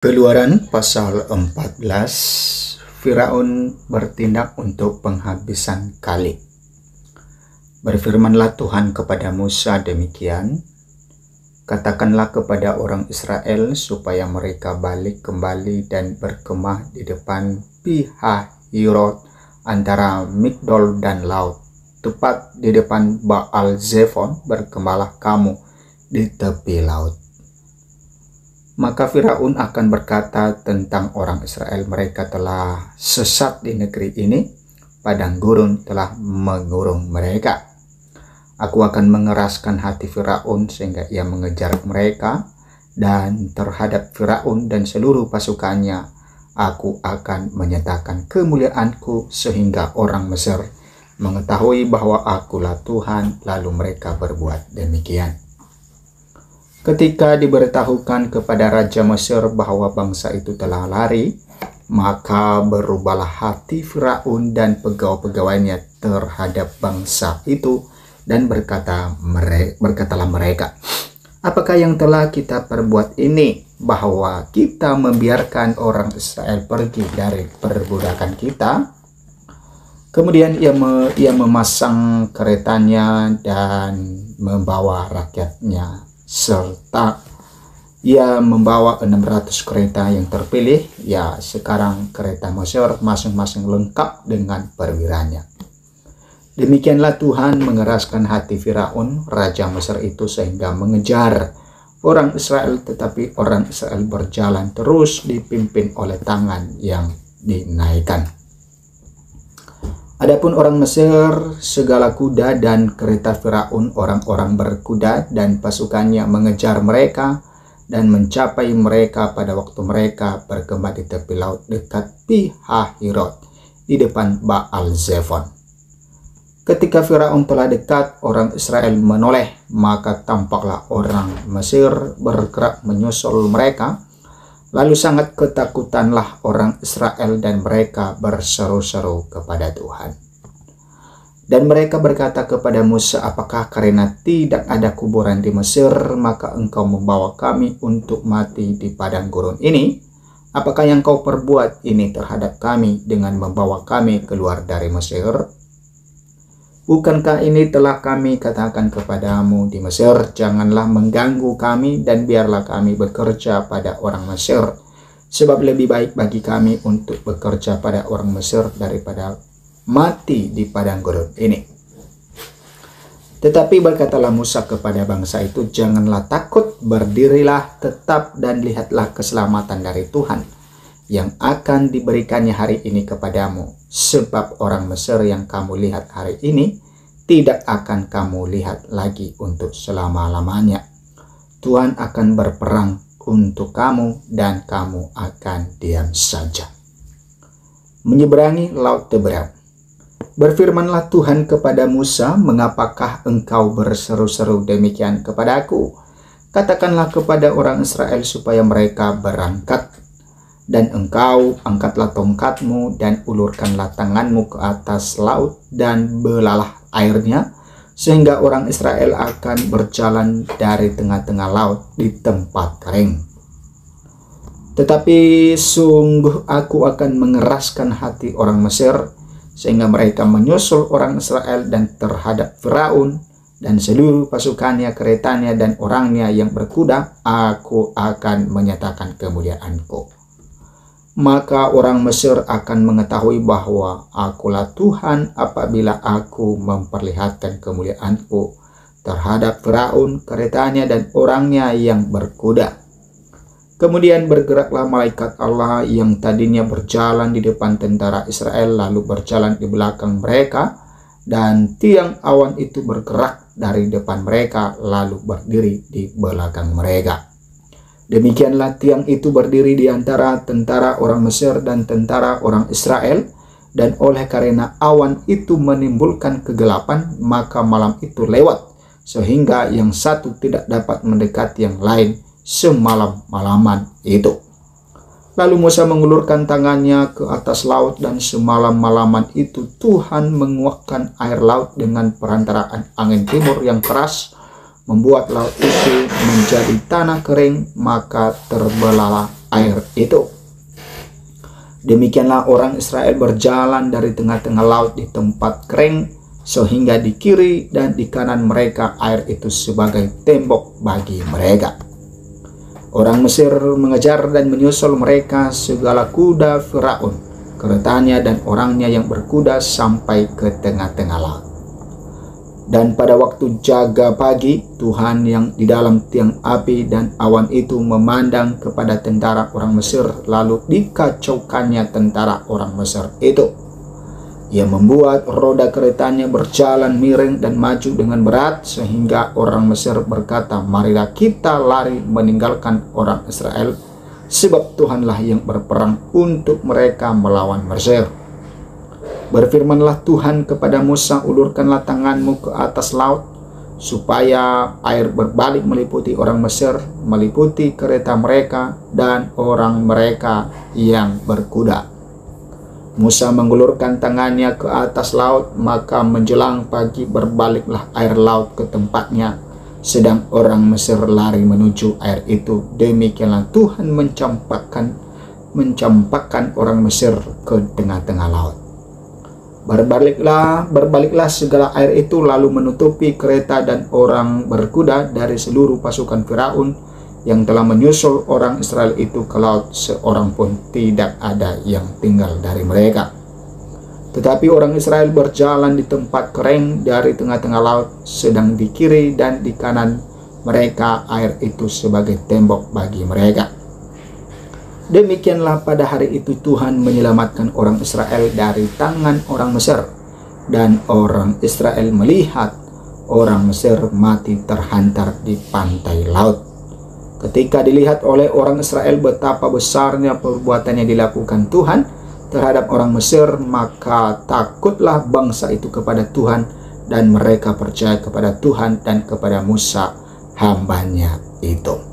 Keluaran pasal 14, Firaun bertindak untuk penghabisan kali. Berfirmanlah Tuhan kepada Musa demikian, katakanlah kepada orang Israel supaya mereka balik kembali dan berkemah di depan Pi-hahirot antara Migdol dan laut, tepat di depan Baal Zephon berkemahlah kamu di tepi laut. Maka Firaun akan berkata tentang orang Israel, mereka telah sesat di negeri ini, padang gurun telah mengurung mereka. Aku akan mengeraskan hati Firaun sehingga ia mengejar mereka, dan terhadap Firaun dan seluruh pasukannya, aku akan menyatakan kemuliaanku sehingga orang Mesir mengetahui bahwa akulah Tuhan, lalu mereka berbuat demikian. Ketika diberitahukan kepada Raja Mesir bahwa bangsa itu telah lari, maka berubahlah hati Firaun dan pegawai-pegawainya terhadap bangsa itu, dan berkatalah mereka, apakah yang telah kita perbuat ini, bahwa kita membiarkan orang Israel pergi dari perbudakan kita? Kemudian ia memasang keretanya dan membawa rakyatnya, serta ia membawa 600 kereta yang terpilih. Ya, sekarang kereta Mesir masing-masing lengkap dengan perwiranya. Demikianlah Tuhan mengeraskan hati Firaun, raja Mesir itu, sehingga mengejar orang Israel, tetapi orang Israel berjalan terus dipimpin oleh tangan yang dinaikkan. Adapun orang Mesir, segala kuda dan kereta Firaun, orang-orang berkuda dan pasukannya mengejar mereka dan mencapai mereka pada waktu mereka berkemah di tepi laut dekat Pi-hahirot di depan Baal Zephon. Ketika Firaun telah dekat, orang Israel menoleh, maka tampaklah orang Mesir bergerak menyusul mereka. Lalu sangat ketakutanlah orang Israel dan mereka berseru-seru kepada Tuhan. Dan mereka berkata kepada Musa, apakah karena tidak ada kuburan di Mesir, maka engkau membawa kami untuk mati di padang gurun ini? Apakah yang kau perbuat ini terhadap kami dengan membawa kami keluar dari Mesir? Bukankah ini telah kami katakan kepadamu di Mesir, janganlah mengganggu kami dan biarlah kami bekerja pada orang Mesir, sebab lebih baik bagi kami untuk bekerja pada orang Mesir daripada mati di padang gurun ini. Tetapi berkatalah Musa kepada bangsa itu, janganlah takut, berdirilah tetap dan lihatlah keselamatan dari Tuhan yang akan diberikannya hari ini kepadamu, sebab orang Mesir yang kamu lihat hari ini tidak akan kamu lihat lagi untuk selama-lamanya. Tuhan akan berperang untuk kamu dan kamu akan diam saja. Menyeberangi laut Teberau. Berfirmanlah Tuhan kepada Musa, mengapakah engkau berseru-seru demikian kepadaku? Katakanlah kepada orang Israel supaya mereka berangkat. Dan engkau angkatlah tongkatmu dan ulurkanlah tanganmu ke atas laut dan belalah airnya, sehingga orang Israel akan berjalan dari tengah-tengah laut di tempat kering. Tetapi sungguh aku akan mengeraskan hati orang Mesir, sehingga mereka menyusul orang Israel, dan terhadap Firaun dan seluruh pasukannya, keretanya dan orangnya yang berkuda, aku akan menyatakan kemuliaanku. Maka orang Mesir akan mengetahui bahwa akulah Tuhan apabila aku memperlihatkan kemuliaanku terhadap Firaun, keretanya dan orangnya yang berkuda. Kemudian bergeraklah malaikat Allah yang tadinya berjalan di depan tentara Israel, lalu berjalan di belakang mereka, dan tiang awan itu bergerak dari depan mereka, lalu berdiri di belakang mereka. Demikianlah tiang itu berdiri di antara tentara orang Mesir dan tentara orang Israel, dan oleh karena awan itu menimbulkan kegelapan, maka malam itu lewat, sehingga yang satu tidak dapat mendekati yang lain semalam-malaman itu. Lalu Musa mengulurkan tangannya ke atas laut, dan semalam-malaman itu Tuhan menguakkan air laut dengan perantaraan angin timur yang keras, membuat laut itu menjadi tanah kering, maka terbelahlah air itu. Demikianlah orang Israel berjalan dari tengah-tengah laut di tempat kering, sehingga di kiri dan di kanan mereka air itu sebagai tembok bagi mereka. Orang Mesir mengejar dan menyusul mereka, segala kuda Firaun, keretanya dan orangnya yang berkuda sampai ke tengah-tengah laut. Dan pada waktu jaga pagi, Tuhan yang di dalam tiang api dan awan itu memandang kepada tentara orang Mesir, lalu dikacaukannya tentara orang Mesir itu. Ia membuat roda keretanya berjalan miring dan maju dengan berat, sehingga orang Mesir berkata, "Marilah kita lari meninggalkan orang Israel, sebab Tuhanlah yang berperang untuk mereka melawan Mesir." Berfirmanlah Tuhan kepada Musa, "Ulurkanlah tanganmu ke atas laut, supaya air berbalik meliputi orang Mesir, meliputi kereta mereka dan orang mereka yang berkuda." Musa mengulurkan tangannya ke atas laut, maka menjelang pagi berbaliklah air laut ke tempatnya, sedang orang Mesir lari menuju air itu. Demikianlah Tuhan mencampakkan orang Mesir ke tengah-tengah laut. Berbaliklah segala air itu, lalu menutupi kereta dan orang berkuda dari seluruh pasukan Firaun yang telah menyusul orang Israel itu ke laut. Seorang pun tidak ada yang tinggal dari mereka. Tetapi orang Israel berjalan di tempat kering dari tengah-tengah laut, sedang di kiri dan di kanan mereka air itu sebagai tembok bagi mereka. Demikianlah pada hari itu Tuhan menyelamatkan orang Israel dari tangan orang Mesir, dan orang Israel melihat orang Mesir mati terhantar di pantai laut. Ketika dilihat oleh orang Israel betapa besarnya perbuatan yang dilakukan Tuhan terhadap orang Mesir, maka takutlah bangsa itu kepada Tuhan, dan mereka percaya kepada Tuhan dan kepada Musa hambanya itu.